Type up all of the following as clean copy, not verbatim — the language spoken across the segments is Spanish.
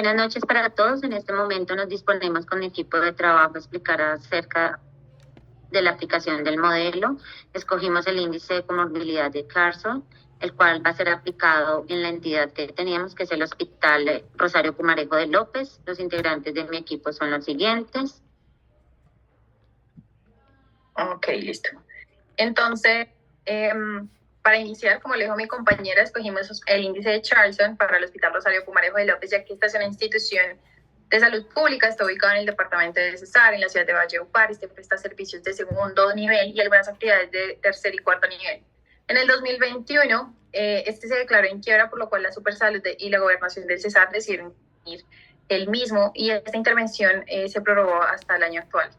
Buenas noches para todos. En este momento nos disponemos con mi equipo de trabajo a explicar acerca de la aplicación del modelo. Escogimos el índice de comorbilidad de Carson, el cual va a ser aplicado en la entidad que teníamos, que es el Hospital Rosario Pumarejo de López. Los integrantes de mi equipo son los siguientes. Ok, listo. Entonces, para iniciar, como le dijo mi compañera, escogimos el índice de Charlson para el Hospital Rosario Pumarejo de López, ya que esta es una institución de salud pública, está ubicada en el departamento de Cesar, en la ciudad de Valledupar, este presta servicios de segundo nivel y algunas actividades de tercer y cuarto nivel. En el 2021, este se declaró en quiebra, por lo cual la Supersalud y la Gobernación del Cesar decidieron ir el mismo, y esta intervención se prorrogó hasta el año actual.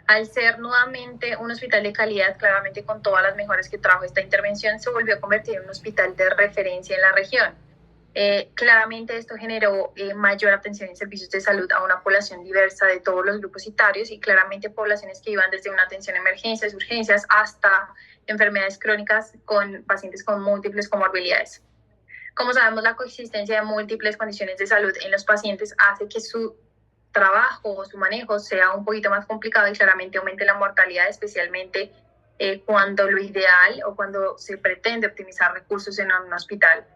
Al ser nuevamente un hospital de calidad, claramente con todas las mejoras que trajo esta intervención, se volvió a convertir en un hospital de referencia en la región. Claramente esto generó mayor atención en servicios de salud a una población diversa de todos los grupos etarios, y claramente poblaciones que iban desde una atención a emergencias, urgencias, hasta enfermedades crónicas con pacientes con múltiples comorbilidades. Como sabemos, la coexistencia de múltiples condiciones de salud en los pacientes hace que su trabajo o su manejo sea un poquito más complicado y claramente aumente la mortalidad, especialmente cuando lo ideal o cuando se pretende optimizar recursos en un hospital.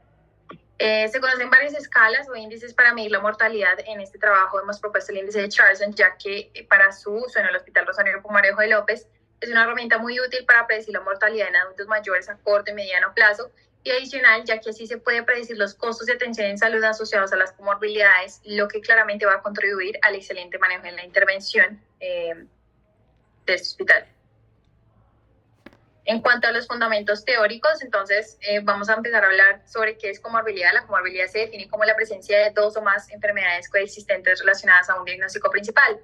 Se conocen varias escalas o índices para medir la mortalidad. En este trabajo hemos propuesto el índice de Charlson, ya que para su uso en el Hospital Rosario Pumarejo de López es una herramienta muy útil para predecir la mortalidad en adultos mayores a corto y mediano plazo, y adicional, ya que así se puede predecir los costos de atención en salud asociados a las comorbilidades, lo que claramente va a contribuir al excelente manejo en la intervención de este hospital. En cuanto a los fundamentos teóricos, entonces vamos a empezar a hablar sobre qué es comorbilidad. La comorbilidad se define como la presencia de dos o más enfermedades coexistentes relacionadas a un diagnóstico principal.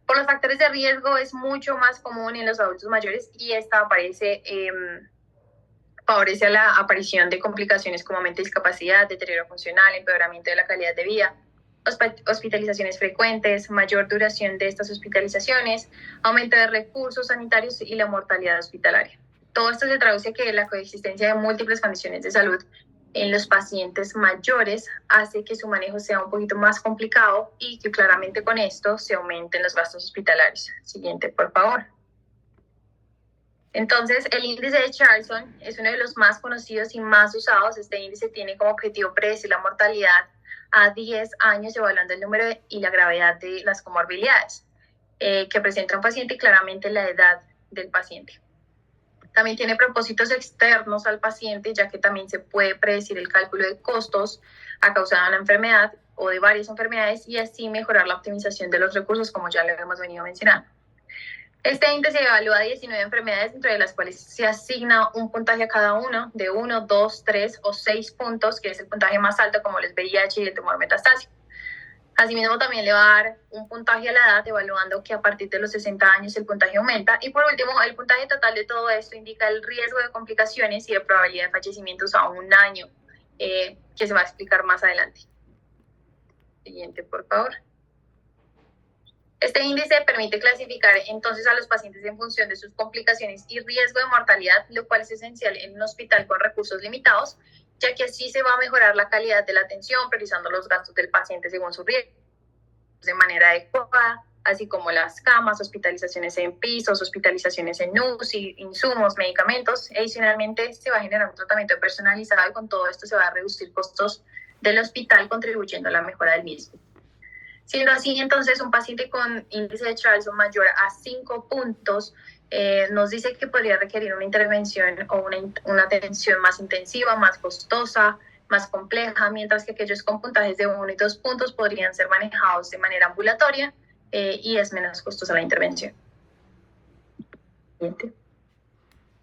Por los factores de riesgo es mucho más común en los adultos mayores, y esta favorece a la aparición de complicaciones como aumento de discapacidad, deterioro funcional, empeoramiento de la calidad de vida, hospitalizaciones frecuentes, mayor duración de estas hospitalizaciones, aumento de recursos sanitarios y la mortalidad hospitalaria. Todo esto se traduce a que la coexistencia de múltiples condiciones de salud en los pacientes mayores hace que su manejo sea un poquito más complicado, y que claramente con esto se aumenten los gastos hospitalarios. Siguiente, por favor. Entonces, el índice de Charlson es uno de los más conocidos y más usados. Este índice tiene como objetivo predecir la mortalidad a 10 años, evaluando el número y la gravedad de las comorbilidades que presenta un paciente, y claramente la edad del paciente. También tiene propósitos externos al paciente, ya que también se puede predecir el cálculo de costos a causa de una enfermedad o de varias enfermedades, y así mejorar la optimización de los recursos, como ya lo hemos venido mencionando. Este índice evalúa 19 enfermedades, entre las cuales se asigna un puntaje a cada uno de 1, 2, 3 o 6 puntos, que es el puntaje más alto, como el VIH y el tumor metastásico. Asimismo, también le va a dar un puntaje a la edad, evaluando que a partir de los 60 años el puntaje aumenta. Y por último, el puntaje total de todo esto indica el riesgo de complicaciones y de probabilidad de fallecimientos a un año, que se va a explicar más adelante. Siguiente, por favor. Este índice permite clasificar entonces a los pacientes en función de sus complicaciones y riesgo de mortalidad, lo cual es esencial en un hospital con recursos limitados, ya que así se va a mejorar la calidad de la atención, priorizando los gastos del paciente según su riesgo de manera adecuada, así como las camas, hospitalizaciones en pisos, hospitalizaciones en UCI, insumos, medicamentos. Adicionalmente, se va a generar un tratamiento personalizado, y con todo esto se va a reducir costos del hospital, contribuyendo a la mejora del mismo. Siendo así, entonces, un paciente con índice de Charlson mayor a 5 puntos nos dice que podría requerir una intervención o una atención más intensiva, más costosa, más compleja, mientras que aquellos con puntajes de 1 y 2 puntos podrían ser manejados de manera ambulatoria y es menos costosa la intervención.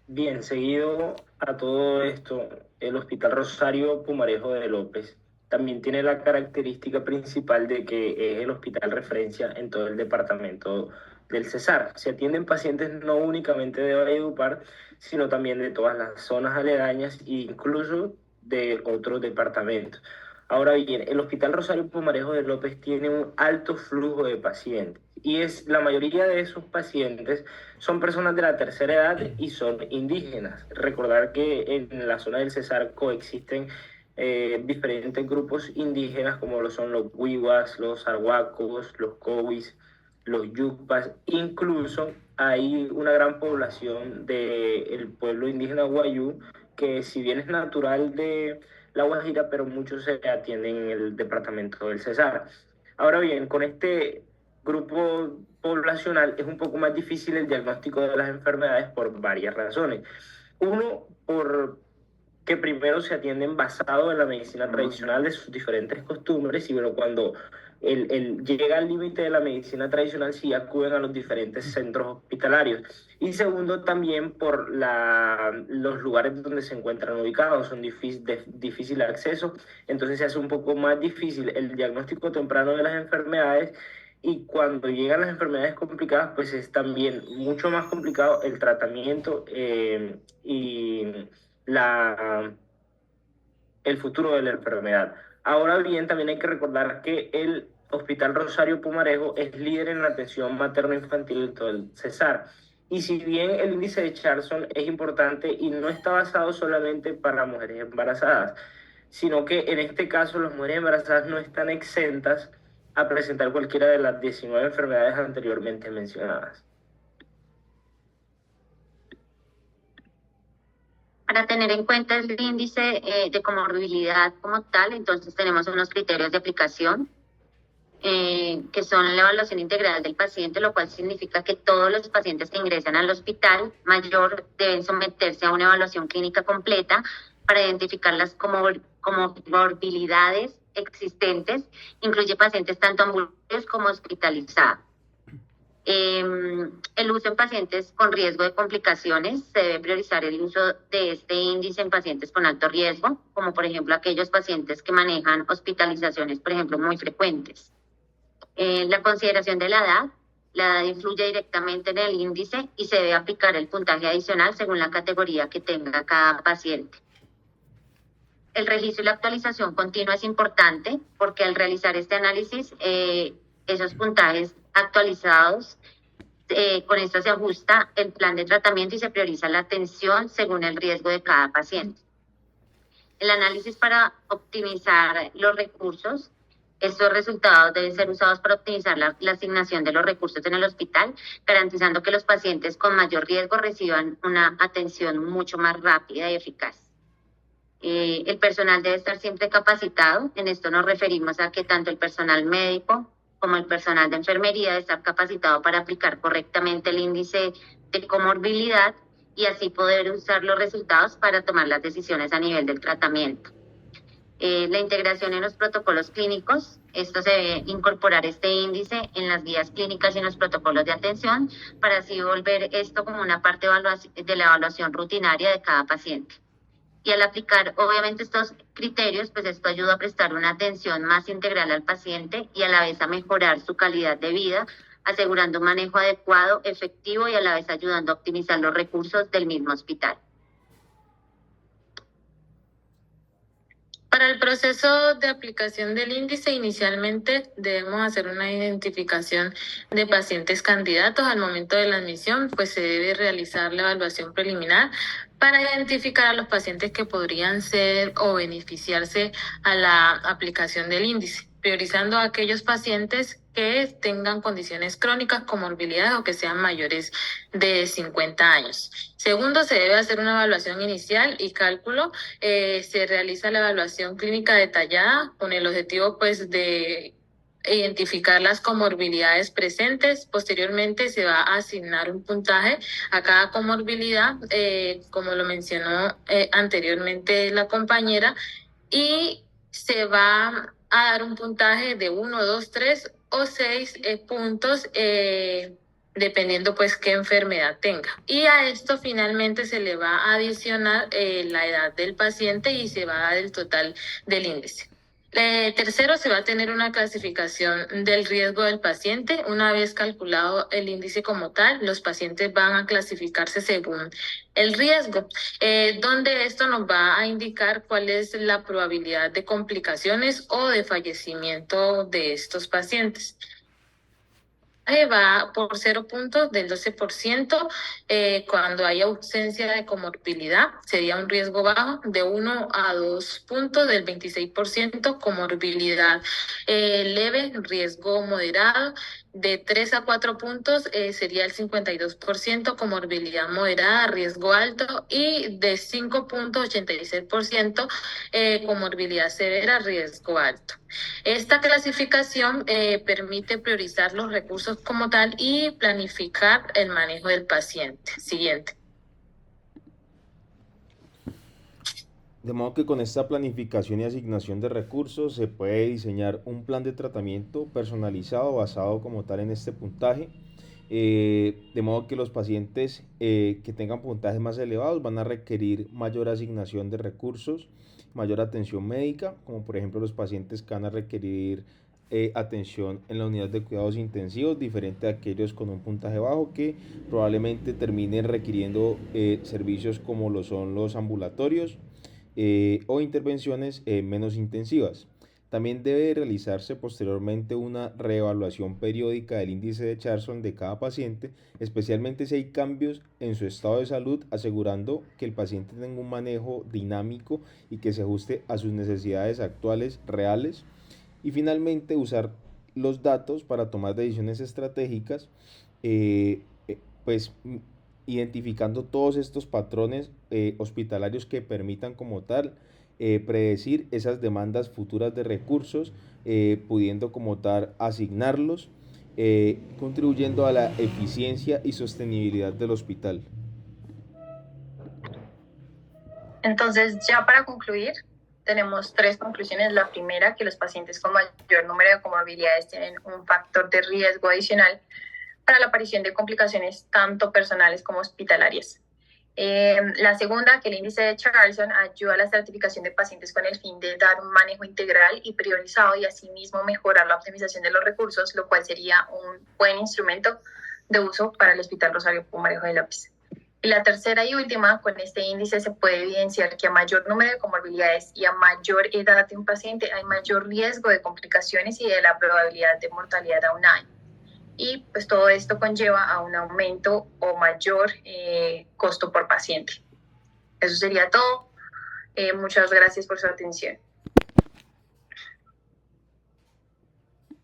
Bien, seguido a todo esto, el Hospital Rosario Pumarejo de López también tiene la característica principal de que es el hospital referencia en todo el departamento del Cesar. Se atienden pacientes no únicamente de Valledupar, sino también de todas las zonas aledañas e incluso de otros departamentos. Ahora bien, el Hospital Rosario Pumarejo de López tiene un alto flujo de pacientes, y la mayoría de esos pacientes son personas de la tercera edad y son indígenas. Recordar que en la zona del Cesar coexisten diferentes grupos indígenas como lo son los Wiwas, los Arhuacos, los Cowis, los Yucpas. Incluso hay una gran población del pueblo indígena Wayuu que, si bien es natural de La Guajira, pero muchos se atienden en el departamento del Cesar. Ahora bien, con este grupo poblacional es un poco más difícil el diagnóstico de las enfermedades por varias razones. Uno, por que primero se atienden basado en la medicina tradicional de sus diferentes costumbres, y bueno, cuando llega al límite de la medicina tradicional, sí acuden a los diferentes centros hospitalarios. Y segundo, también por los lugares donde se encuentran ubicados, son de difícil acceso, entonces se hace un poco más difícil el diagnóstico temprano de las enfermedades, y cuando llegan las enfermedades complicadas, pues es también mucho más complicado el tratamiento y el futuro de la enfermedad. Ahora bien, también hay que recordar que el Hospital Rosario Pumarejo es líder en la atención materno-infantil en todo el Cesar. Y si bien el índice de Charlson es importante y no está basado solamente para mujeres embarazadas, sino que en este caso las mujeres embarazadas no están exentas a presentar cualquiera de las 19 enfermedades anteriormente mencionadas. Para tener en cuenta el índice de comorbilidad como tal, entonces tenemos unos criterios de aplicación, que son la evaluación integral del paciente, lo cual significa que todos los pacientes que ingresan al hospital mayor deben someterse a una evaluación clínica completa para identificar las comorbilidades existentes, incluye pacientes tanto ambulatorios como hospitalizados. El uso en pacientes con riesgo de complicaciones: se debe priorizar el uso de este índice en pacientes con alto riesgo, como por ejemplo aquellos pacientes que manejan hospitalizaciones, por ejemplo, muy frecuentes. La consideración de la edad influye directamente en el índice y se debe aplicar el puntaje adicional según la categoría que tenga cada paciente. El registro y la actualización continua es importante porque al realizar este análisis, esos puntajes actualizados, con esto se ajusta el plan de tratamiento y se prioriza la atención según el riesgo de cada paciente. El análisis para optimizar los recursos: estos resultados deben ser usados para optimizar la asignación de los recursos en el hospital, garantizando que los pacientes con mayor riesgo reciban una atención mucho más rápida y eficaz. El personal debe estar siempre capacitado. En esto nos referimos a que tanto el personal médico como el personal de enfermería debe estar capacitado para aplicar correctamente el índice de comorbilidad y así poder usar los resultados para tomar las decisiones a nivel del tratamiento. La integración en los protocolos clínicos: esto se debe incorporar este índice en las guías clínicas y en los protocolos de atención para así volver esto como una parte de la evaluación rutinaria de cada paciente. Y al aplicar obviamente estos criterios, pues esto ayuda a prestar una atención más integral al paciente y a la vez a mejorar su calidad de vida, asegurando un manejo adecuado, efectivo y a la vez ayudando a optimizar los recursos del mismo hospital. Para el proceso de aplicación del índice, inicialmente debemos hacer una identificación de pacientes candidatos. Al momento de la admisión, pues se debe realizar la evaluación preliminar para identificar a los pacientes que podrían ser o beneficiarse a la aplicación del índice, priorizando a aquellos pacientes que tengan condiciones crónicas, comorbilidades o que sean mayores de 50 años. Segundo, se debe hacer una evaluación inicial y cálculo. Se realiza la evaluación clínica detallada con el objetivo pues de identificar las comorbilidades presentes. Posteriormente se va a asignar un puntaje a cada comorbilidad, como lo mencionó anteriormente la compañera, y se va a dar un puntaje de 1, 2, 3 o 6 puntos, dependiendo pues qué enfermedad tenga. Y a esto finalmente se le va a adicionar la edad del paciente y se va a dar el total del índice. Tercero, se va a tener una clasificación del riesgo del paciente. Una vez calculado el índice como tal, los pacientes van a clasificarse según el riesgo, donde esto nos va a indicar cuál es la probabilidad de complicaciones o de fallecimiento de estos pacientes. va por 0 puntos del 12%. Cuando hay ausencia de comorbilidad, sería un riesgo bajo de 1 a 2 puntos del 26%, comorbilidad leve, riesgo moderado. De 3 a 4 puntos sería el 52%, comorbilidad moderada, riesgo alto, y de 5 puntos, 86%, comorbilidad severa, riesgo alto. Esta clasificación permite priorizar los recursos como tal y planificar el manejo del paciente. Siguiente. De modo que con esta planificación y asignación de recursos se puede diseñar un plan de tratamiento personalizado basado como tal en este puntaje, de modo que los pacientes que tengan puntajes más elevados van a requerir mayor asignación de recursos, mayor atención médica, como por ejemplo los pacientes que van a requerir atención en la unidad de cuidados intensivos, diferente a aquellos con un puntaje bajo que probablemente terminen requiriendo servicios como lo son los ambulatorios o intervenciones menos intensivas. También debe realizarse posteriormente una reevaluación periódica del índice de Charson de cada paciente, especialmente si hay cambios en su estado de salud, asegurando que el paciente tenga un manejo dinámico y que se ajuste a sus necesidades actuales reales. Y finalmente usar los datos para tomar decisiones estratégicas, pues identificando todos estos patrones hospitalarios que permitan como tal predecir esas demandas futuras de recursos, pudiendo como tal asignarlos, contribuyendo a la eficiencia y sostenibilidad del hospital. Entonces, ya para concluir, tenemos 3 conclusiones. La primera, que los pacientes con mayor número de comorbilidades tienen un factor de riesgo adicional para la aparición de complicaciones tanto personales como hospitalarias. La segunda, que el índice de Charson ayuda a la estratificación de pacientes con el fin de dar un manejo integral y priorizado y asimismo mejorar la optimización de los recursos, lo cual sería un buen instrumento de uso para el Hospital Rosario Pumarejo de López. Y la tercera y última, con este índice se puede evidenciar que a mayor número de comorbilidades y a mayor edad de un paciente hay mayor riesgo de complicaciones y de la probabilidad de mortalidad a un año. Y pues todo esto conlleva a un aumento o mayor costo por paciente. Eso sería todo. Muchas gracias por su atención.